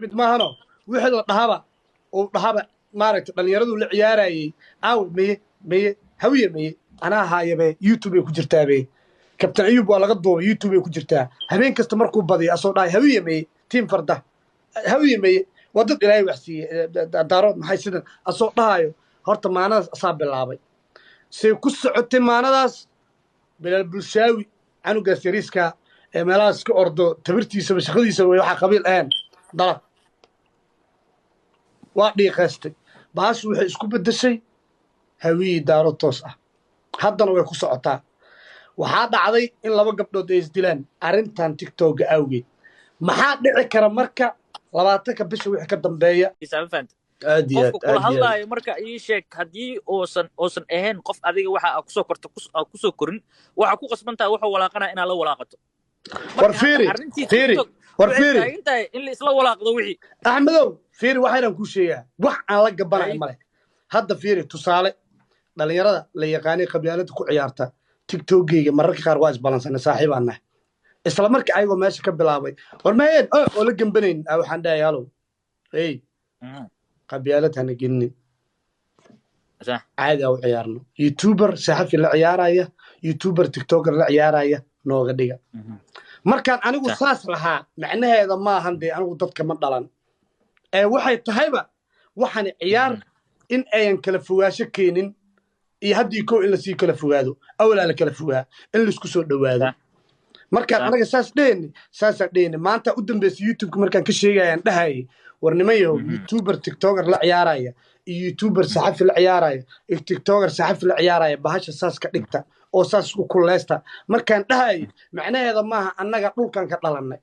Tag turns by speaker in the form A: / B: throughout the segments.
A: mid maahano wixii la dhahaba oo dhahaba maaragtay dhalinyaradu la ciyaarayay aaw meye hawiye meye anaa haayabe YouTube ay ku jirtaa be kabtan ayub waa laga duubay YouTube ay ku jirtaa habeen kasta markuu badiyo asoo dhahay hawiye meye tiim farda hawiye meye waa dad ilaahay wax siiyey daarood maxay sidan asoo dhahayo horta maanadaas asaa bilaabay say ku socotay maanadaas bilaal bulshaawi canugaas yariiska ee meelahaas ka ordo tabirtiisaba shaqadiisaba waxaa qabiil ahayn dalab waa dhiiqaystay baashu waxay isku beddeshay hawiyi daaro toos ah haddana way ku socotaa waxaa dhacday in laba gabdhood ay isdilaan arrintan tiktoka awgeed maxaa dhici kara marka 20ka bisha wixii ka dambeeya aad iyo
B: qofka kula hadlaayo marka ii sheeg haddii oosan ahayn qof adiga waxa aad kusoo korto kusoo korin waxa ku qasbantahay waxa walaaqana inaad la walaaqato
A: war fiiri
B: in la isla walaaqdo wixii
A: axmedow fiiri waxaynan kuu sheegaa wax aan la gabanay male hadda fiiri tusaale dhalinyarada la yaqaanay qabyaalada ku ciyaarta tiktokgeyga mararka qaar waa isbalansanay saaxiibaan nahay isla markii ayagoo meesha ka bilaabay war maayeen oo la gambanayn waxaan dhahay halow hey qabyaalad hana gelinin caadi u ciyaarno youtuber saxafi la ciyaaraya youtuber tiktoker la ciyaaraya nooga dhiga markaan anigu saas lahaa macnaheeda maahan dee anigu dadka ma dhalan ee waxay tahayba waxaan ciyaar in ayan kala fogaasho keenin iyo haddii koo in lasii kala fogaado awalaa la kala fogaa in laisku soo dhowaado markaan anaga saasaan dhehni maanta u dambaysa youtubeka markaan ka sheegayaan dhahayay war nimayahow youtuber tiktoker la ciyaaraya iyo youtuber saxafi la ciyaaraya iyo tiktoker saxafi la ciyaaraya bahasha saas ka dhigta oo saas ku kuleysta markaan dhahayay macnaheeda maaha annaga dhulkan ka dhalannay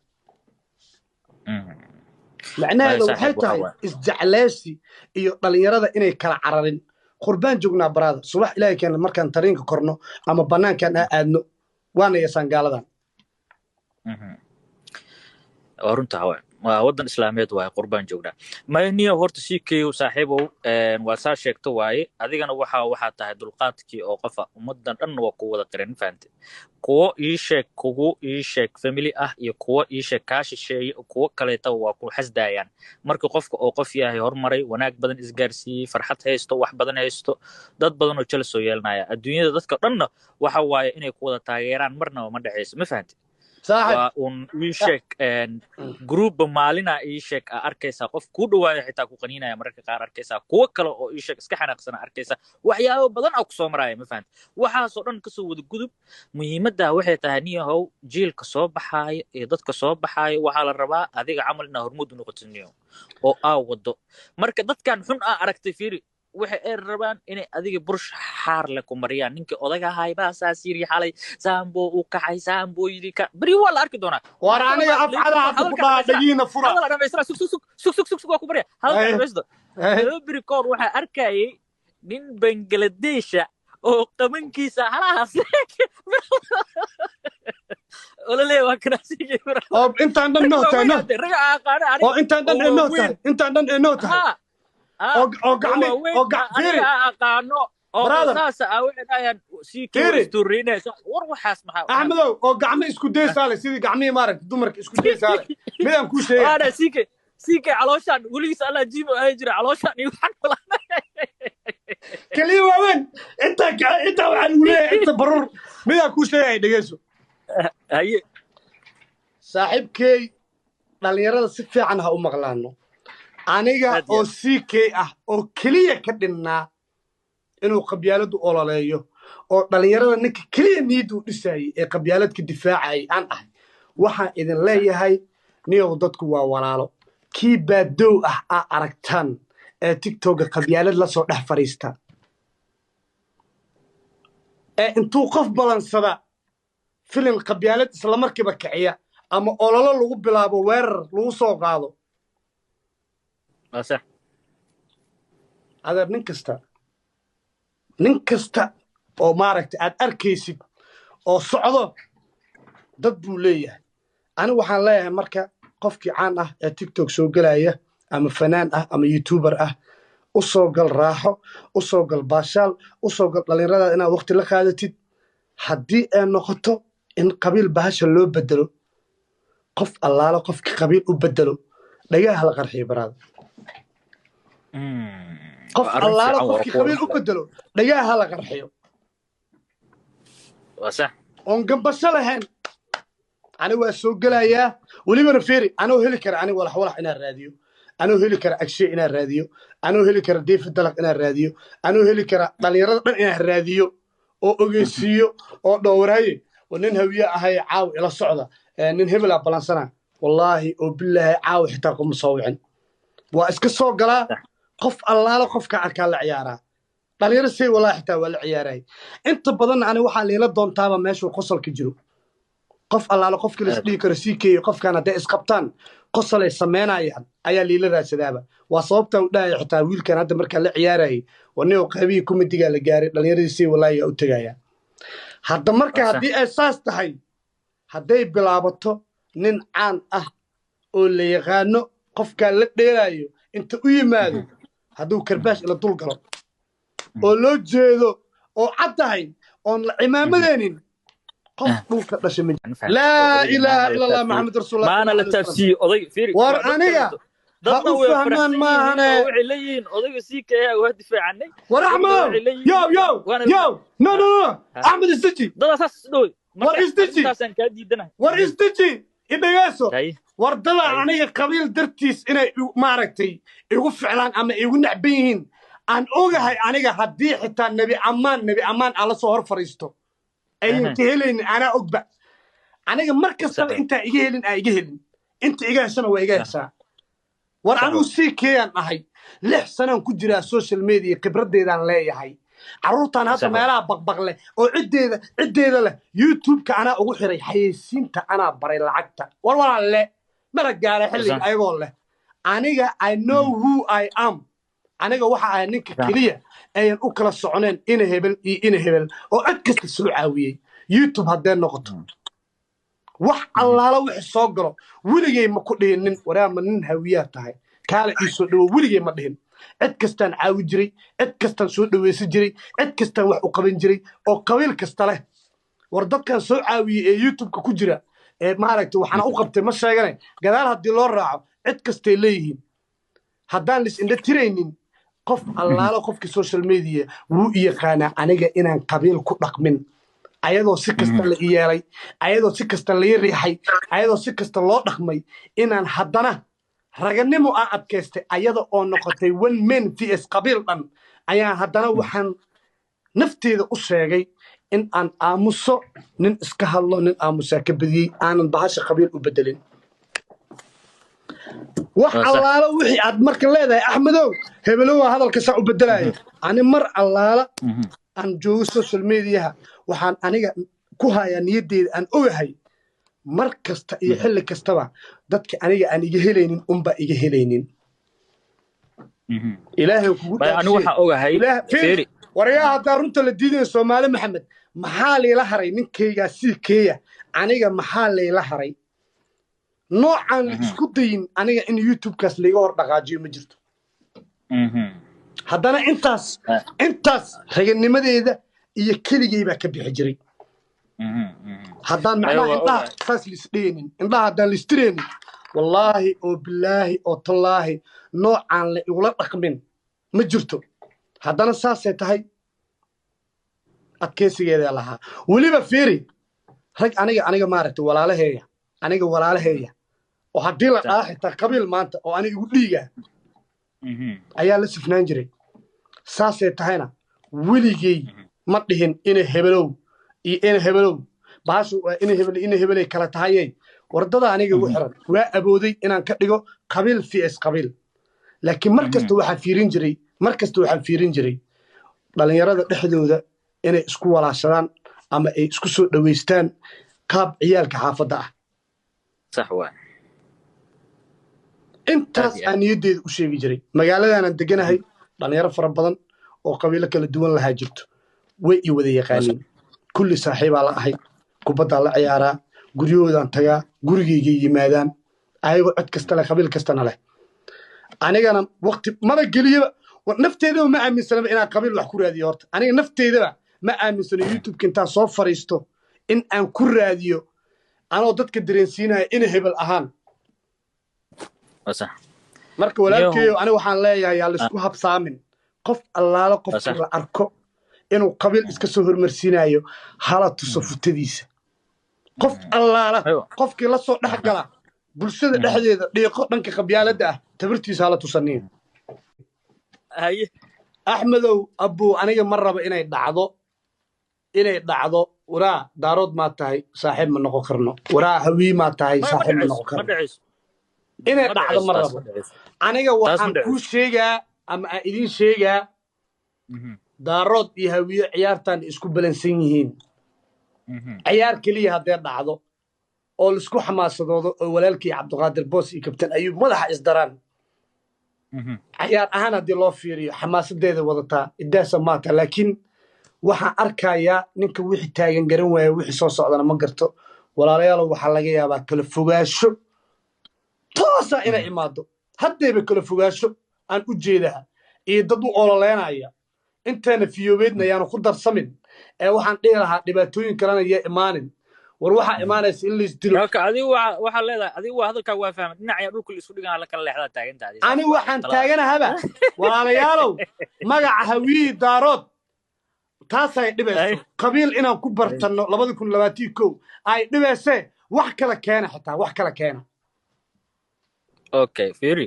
A: macnaheeda waxay tahay isjecleysi iyo dhalinyarada inay kala cararin qurbaan joognaa baraada subax ilaahay keena markaan tariinka korno ama bannaankaan aadno waana yeesaan gaaladan
B: runta waa wadan islaameed waaye qurbaan joognaa mayniya horta sii keeyo saaxiibow waa saa sheegto waaye adigana waxaa tahay dulqaadkii oo qofa ummadan dhan waa ku wada qiran fahamte kuwo ii sheeg family ah iyo kuwo ii sheeg kaa shisheeye kuwo kaleeta waa ku xasdaayaan marka qofka oo qof yahay hormaray wanaag badan isgaarsiiyey farxad haysto wax badan haysto dad badan oo jala soo yeelanaya adduunyada dadka dhanna waxa waaye inay ku wada taageeraan marnaba ma dhexayso ma fahamte waa ii sheeg gruubba maalina ii sheeg arkaysaa qof kuu dhawaaya xitaa ku qaniinaya mararka qaar arkaysaa kuwo kale oo ii sheeg iska xanaaqsana arkaysaa waxyaabo badan aa kusoo maraya ma fahanta waxaasoo dhan kasoo wada gudub muhiimadda waxay tahay niyahow jiilka soo baxaaya iyo dadka soo baxaaya waxaa la rabaa adiga camal inaa hormuud u noqoto niyahow oo aa wado marka dadkan xun aa aragtay fiiri waxay ay rabaan inay adiga bursh xaar le ku mariyaan ninkii odaga ahay baa saas yiri xalay saambo u kacay saambo yiri ka bari waa la arki doonaa
A: war aniga afcada hadda ku dhaa dhagiina fura
B: hadal dhameystira sug waa ku bariya hadal dhameystira bari koor waxaa arkayay nin Bangladesh oo qabankiisa halahaas olole waa kanaasiga
A: oo intaan dhan noota oo gacmi axmedow oo gacmo isku daysaale sidii gacmihii maaragta dumarka isku daysaale midaan kuu sheegay
B: CK calooshaan weligiis alla jiibo ay jira calooshaan iyo waxaan
A: kaliya waaweyn intaa waxaan ugu leeyahay inta baruur midaan kuu sheegay dhegeyso
B: haye
A: saaxiibkey dhalinyarada si fiican ha u maqlaano aniga oo CK ah oo kaliya ka dhinnaa inuu qabyaaladu ololeeyo oo dhalinyarada ninka kaliya niyadda u dhisayay ee qabyaaladka difaacayay aan ahay waxaan idin leeyahay niyow dadku waa walaalo kii baadow ah aa aragtaan ee tiktoka qabyaalad la soo dhex fadhiista ee intuu qof balansada filim qabyaalad isla markiiba kiciya ama ololo lagu bilaabo weerar lagu soo qaado adeer nin kasta oo maaragta aad arkaysid oo socdo dad buu leeyahay anigu waxaan leeyahay marka qofkii caan ah ee tiktok soo gelaya ama fanaan ah ama youtuber ah u soo gal raaxo u soo gal baashaal u soo gal dhalinyarada inaad waqti la qaadatid haddii ay noqoto in qabiil bahasha loo bedelo qof allaalo qofki qabiil u bedelo dhagaha la qarxiyo baraada qof allaala qofkii qabiil u bedelo dhagaha la qarxiyo
B: وصح
A: oon gambasho lahayn ani waa soo gelayaa welibana feeri anoo heli kara ani walax inaan raadiyo anoo heli kara agshe inaan raadiyo anoo heli kara deefi dalaq inaan raadiyo anoo heli kara dhalinyarada dhan inaan raadiyo oo ogeysiiyo oo dhowraaye oo nin hawiye ahay caaw ila socda nin hebel ah balansana wallaahi oo billaahi caaw xitaa kuma soo wicin waa iska soo galaa qof allaala qofka arkaa la ciyaaraa dhalinyaro say wallaahi xitaa waa la ciyaaray inta badan ani waxaa leela doontaaba meeshuu qosolka jiro qof allaala qofkii la isdhihi karo sii keeyo qofkan hadday isqabtaan qosolay samaynayaan ayaa liila raadsadaaba waa sababta u dhahaya xitaa wiilkan hadda markaa la ciyaarayay wanigoo qaybihii kumitigaa la gaaray dhalinyaradii say wallaahi u tegaya hadda marka haddii ay saas tahay hadday bilaabato nin caan ah oo la yaqaano qofkaa la dheelaayo inta u yimaado hadduu karbaash ila dul galo oo loo jeedo oo cad tahay oon la cimaamadeenin qof dhulka dhashay ma laa ilaaha ila allah maxamed rasuulullah
B: maana la taabsiiyo oday fiiri
A: war aniga ha u fahmaan maahane
B: waxay leeyihiin odayga sii kaya waa difaacanay
A: war axmed yo no axmed istaji
B: dadaas dhow
A: war istaji
B: taasan ka diidanahay
A: war istaji idhageyso war dada aniga qabiil dartiis inay maaragtay igu ficlaan ama igu nacban yihiin aan ogahay aniga haddii xitaa nebi ammaan aan la soo hor fariisto aynan ka helaynin anaa ogba aniga mar kastaba intaa iga helin aa iga helin inta iga heshana waa iga heshaa war anuu sii keeyaan ahay 6 sanaan ku jiraa social media khibraddeedaan leeyahay carruurtaan hadda meelaha baqbaqle oo ciddeeda leh youtube-ka anaa ugu xiray xayeysiinta anaa baray lacagta war walaalle mala gaara xilliga ayagoo leh aniga I know who I am aniga waxa ahay ninka keliya ayan u kala soconeen ina hebel iyo ina hebel oo cid kasta soo caawiyey youtube haddee noqoto wax allaala wixii soo galo weligay ma ku dhihin nin waraama nin hawiyaa tahay kaala ii soo dhowo weligay ma dhihin cid kastaan caawi jiray cid kastaan soo dhoweysan jiray cid kastaan wax u qaban jiray oo qabiil kasta leh war dadkan soo caawiyey ee youtube-ka ku jira ee maaragtay waxaana u qabtay ma sheegane gadaal haddii loo raaco cid kastay leeyihiin haddaan lis indha tiraynin qof allaala qofkii social media wuu i yaqaanaa aniga inaan qabiil ku dhaqmin ayadoo si kasta la yeelay ayadoo si kasta la riixay ayadoo si kasta loo dhaqmay inaan haddana raganimo aan adkaystay ayada oo noqotay one man vs qabiil dhan ayaan haddana waxaan nafteeda u sheegay in aan aamuso nin iska hadlo nin aamusaa ka badiyey aanan bahasha qabiil u bedelin wax allaala wixii aad marka leedahay axmedow hebelow hadalka saa u bedelaya ani mar allaala aan joogo social mediaha waxaan aniga ku hayaa niyaddeeda aan ogahay mar kasta iyo xilli kastaba dadka aniga aan iga helaynin unba iga helaynin ilaahay kugu
B: anigu waxaan ogahay
A: fiiri warayaa haddaa runta la diidayo soomaali maxamed maxaa layla haray ninkaygaa sii keeya aniga maxaa layla haray noocaan la isku dayin aniga in youtube-kaas layga hor dhaqaajiyo ma jirto haddana intaas raganimadeeda iyo keligay baa ka bixi jiray haddaan macnaha indhaha saas lisdheenin indhaha haddaan listireenin wallaahi oo bilaahi oo tallaahi noocaan la igula dhaqmin ma jirto haddana saasay tahay adkeysigeedaa lahaa weliba fiiri rag aniga maaragtay walaalaheeya oo haddii la dhaha xitaa qabiil maanta oo aniga igu dhiigaa ayaa la sifnaan jiray saasay tahayna weligay ma dhihin ina hebelow iyo ina hebelow bahashu ina hebelay kala tahayey wardada aniga igu xiran waa abooday inaan ka dhigo qabiil vs qabiil laakiin mar kasta waxaan fiirin jiray dhalinyarada dhexdooda inay isku walaashadaan ama ay isku soo dhoweystaan qaab ciyaalka xaafadda ah
B: sax waa
A: intaas aan niyaddeeda u sheegi jiray magaaladaanaan deganahay dhalinyaro fara badan oo qabiilo kala duwan lahaa jirto way ii wada yaqaaniin kulli saaxiibaa la ahay kubaddaan la ciyaaraa guryahoodaan tagaa gurigaygay yimaadaan ayagoo cod kasta leh qabiil kastana leh anigana waqti maba geliyaba nafteedaba ma aaminsanaba inaan qabiil wax ku raadiyo horta aniga nafteedaba ma aaminsano youtube-ka intaan soo fariisto in aan ku raadiyo anoo dadka dareensiinaya ina hebel ahaan
B: صح
A: marka walaalkeeyo aniga waxaan leeyahay yaa la isku habsaamin qof allaala qofkii la arko inuu qabiil iska soo hormarsiinayo hala tuso futadiisa qof allaala qofkii la soo dhex gala bulshada dhexdeeda dhiiqo dhanka qabyaaladda ah tabartiisa hala tusaniyo
B: haye
A: axmedow abuu aniga ma raba inay dhacdo waraa daarood maa tahay saaxiib ma noqon karno waraa hawii maa tahay saaxiib ma noqon karno inay dhacdo ma rabo aniga waxaan kuu sheegaa ama aan idin sheegaa daarood iyo hawiye ciyaartan isku balansan yihiin ciyaar keliya haddee dhacdo oo laisku xamaasadoodo oo walaalkii cabdiqaadir boos iyo kabtan ayuub madaxa isdaraan ciyaar ahaan haddii loo fiiriyo xamaasadeeda wadataa idaasa maata laakiin waxaan arkayaa ninka wixii taagan garan waaya wixii soo socdana ma garto walaalayaalow waxaa laga yaabaa kala fogaasho toosa inay imaado haddayba kala fogaasho aan u jeedaa iyo dad u ololeynaya intaana fiyoobeedna yaanu ku darsamin ee waxaan dhihi lahaa dhibaatooyin kalena yaa imaanin war waxaa imaanaysa in laisdilo
B: adigu waxaa leedahay adigu hadalkaa waa fahmay dhinacaya dhulka la isku dhigan la kala leexdaa taagantaadi
A: ani waxaan taaganahaba walaalayaalow magaca hawiyii daarood taasay dhibayso qabiil inaan ku bartanno 2021 ay dhibaysee wax kala keena xitaa wax kala keena
B: okay fiiri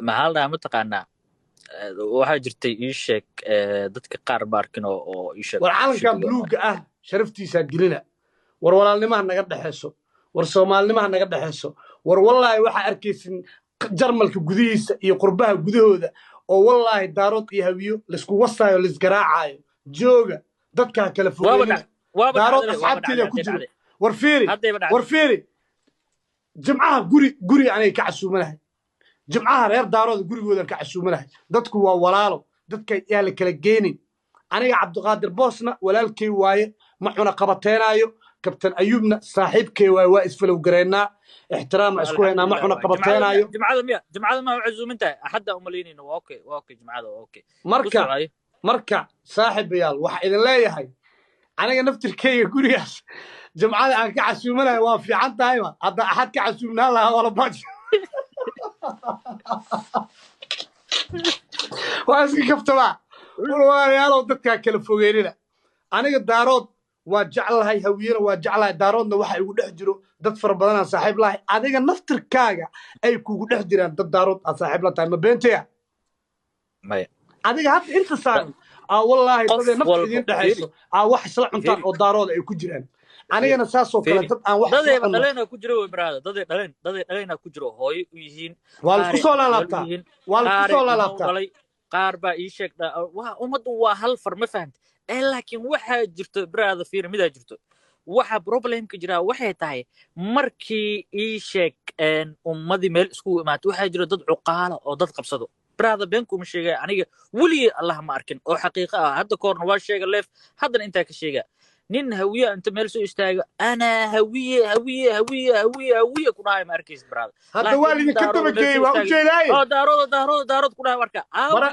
B: maxaa la dhahaa mataqaanaa waxaa jirtay ii sheeg dadka qaar baarkin oo ii sheeg
A: war calankan buluugga ah sharaftiisaa gelina war walaalnimaha naga dhexayso war soomaalinimaha naga dhexayso war wallaahi waxaa arkaysin jarmalka gudihiisa iyo qurbaha gudahooda oo wallaahi daarood iyo hawiyo laisku wasaayo laisgaraacaayo jooga dadkaa kala fogeynina daarood asxaabteeda ku jiro war fiiri jimcaha guri aniga ka casuumanahay jimcaha reer daarooda gurigoodan ka casuumanahay dadku waa walaalo dadka yaa la kala geenin aniga cabdiqaadir boosna walaalkay waaye ma cuna qabateenaayo kabtan ayuubna saaxiibkay waaye waa isfalow gareennaa ixtiraama isku haynaa ma cuna qabateenaayo
B: jimcada ma casuumintahay axadda umalaynayna waa okay jimcada waa okay
A: marka saaxiibayaal waxaa idin leeyahay aniga naftirkeyga gurigaas jimcada aan ka casuumanayo waa fiican tahayba hadda axad ka casuumnaan lahaa walabaaj waa iska kaftabaa walaalayaalow dadkaa kala fogeynina aniga daarood waa jeclahay hawiyena waa jeclahay daaroodna waxa igu dhex jiro dad fara badanaan saaxiib lahay adiga naftirkaaga ay kugu dhex jiraan dad daarood aad saaxiib la tahay ma beenteya
B: maya
A: adiga hadda inta saaran wallaahi dadee nafta idiin dhexayso wax isla cuntaan oo daarooda ay ku jiraan anigana saasoo kale dad aan wax
B: dadayba dhaleena ku jiro way brada daday dhaleena ku jiro hooyo u yihiin
A: waa la soo laalaabtaa
B: qaar baa ii sheegda waa ummaddu waa hal far ma fahanta laakiin waxaa jirto brada fiir midaa jirto waxa problemka jira waxay tahay markii ii sheeg ummadii meel isku imaato waxaa jiro dad cuqaala oo dad qabsado brada beenkuma sheegaya aniga weligii allah ma arkin oo xaqiiqo ah hadda koorna waa sheega leef haddana intaa ka sheega nin hawiye inta meel soo istaago ana hawiye ku dhahay ma arkaysid brada
A: hadda waa lidinka dabageeyey waa u jeedaaye
B: daarood ku dhahay marka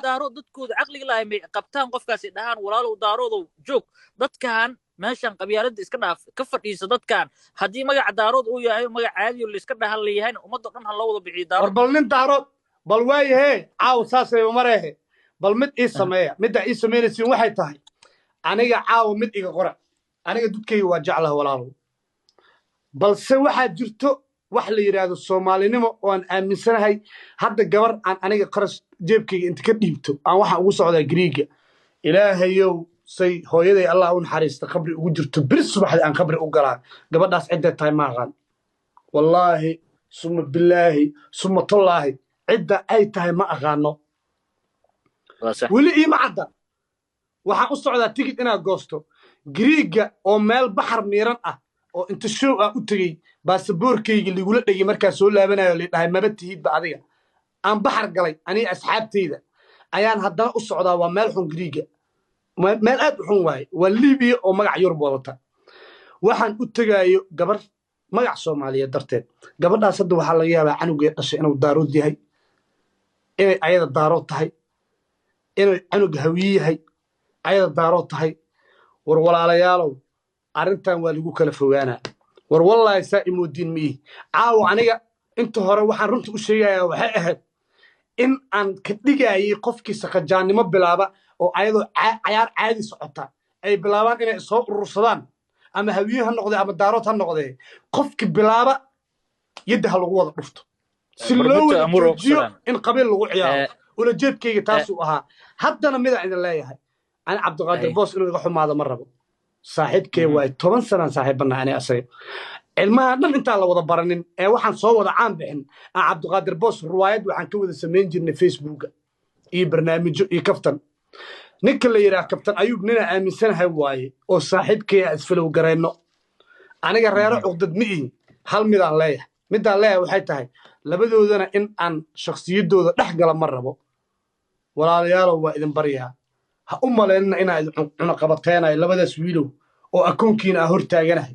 B: daarood dadkooda caqliga lahay may qabtaan qofkaasi dhahaan walaalow daaroodow joog dadkan meeshan qabyaaladda iska dhaaf ka fadhiisa dadkan haddii magaca daarood uu yahay magac caadiyo la iska dhahan leeyahayna ummadda dhan ha loo wada bixiyo daarood
A: bal nin daarood bal waayahee caaw saasay mareehe bal mid ii sameeya midda ii samaynaysiin waxay tahay aniga caawa mid iga qora aniga dadkayga waa jeclaha walaalow balse waxaa jirto wax la yidhaahdo soomaalinimo oo aan aaminsanahay hadda gabar aan aniga qarash jeebkayga inta ka dhiibto aan waxaan ugu socdaa gariiga ilaahayow say hooyaday allah u naxariista qabri ugu jirto beri subaxdii aan qabri u galaa gabadhaas cidday tahay ma aqaan wallaahi suma bilaahi suma tollaahi cidda ay tahay ma aqaano weli iima cadda waxaan u socdaa tigid inaad goosto gariiga oo meel baxar miiran ah oo inta show ah u tegey baasaboorkayga ligula dhegay markaa soo laabanayo lidhahay maba tihidba adiga aan baxar galay aniga asxaabtayda ayaan haddana u socdaa waa meel xun gariiga meel aad u xun waaye waa libiya oo magac yurub wadata waxaan u tegaayo gabar magac soomaaliyeed darteed gabadhaas hadda waxaa laga yaabaa canugee dhashay inuu daarood yahay inay ayada daarood tahay inay canug hawiye yahay ayada daarood tahay war walaalayaalow arrintan waa lagu kala fogaanaa war wallaahi saa imoodiin miihi caawa aniga inta hore waxaan runta u sheegayaa waxay ahayd in aan ka dhigayay qofkii saqajaannimo bilaaba oo ayadoo cayaar caadi socota ay bilaabaan inay soo urursadaan ama hawiye ha noqdee ama daarood ha noqdee qofki bilaaba yadda ha lagu wada dhufto si loo wada joojiyo in qabiil lagu ciyaaro ulajeedkayga taasuu ahaa haddana midaan idin leeyahay ani cabdiqaadir boos inuu iga xumaado ma rabo saaxiibkee waay 10 sanaan saaxiibbanaa ani asaga ilmaha dhan intaan la wada baranin ee waxaan soo wada caan bixin aan cabdiqaadir boos ruwaayad waxaan ka wada samayn jirnay facebooka iyo barnaamijyo iyo kaftan ninka la yidhaah kabtan ayuub nina aaminsanahay waaye oo saaxiibkee aan isfalow garayno aniga reero cuqdad ma ihi hal midaan leeyahay waxay tahay labadoodana in aan shakhsiyaddooda dhex gala ma rabo walaalayaalow waa idin baryaa ha u malaynina inaa idin cunaqabateenayo labadaas wiilow oo akoonkiina aa hor taaganahay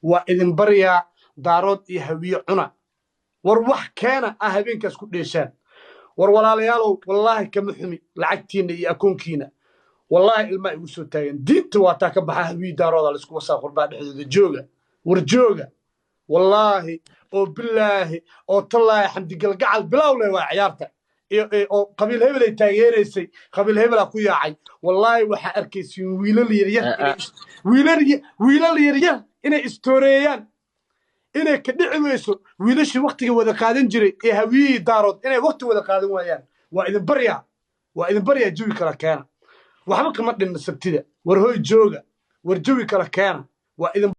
A: waa idin baryaa daarood iyo hawiye cuna war wax keena ah habeenkaas ku dheeshaan war walaalayaalow wallaahi kama xumi lacagtiinna iyo akoonkiina wallaahi ilmaa igu soo taagan diinta waa taa ka baxa hawiye daarooda laisku wasaa qurbaa dhexdooda jooga war jooga wallaahi oo bilaahi oo tallaahi xamdigalgacal bilow leh waa ciyaarta oo qabiil hebel ay taageeraysay qabiil hebelaa ku yaacay wallaahi waxaa arkaysiin wiilal yaryar inay istooreeyaan inay ka dhici weyso wiilashii waktiga wada qaadan jiray ee hawiyihii daarood inay wakti wada qaadan waayaan waa idin baryaa jawi kala keena waxba kama dhinna sabtida war hoy jooga war jawi kala keena waa idin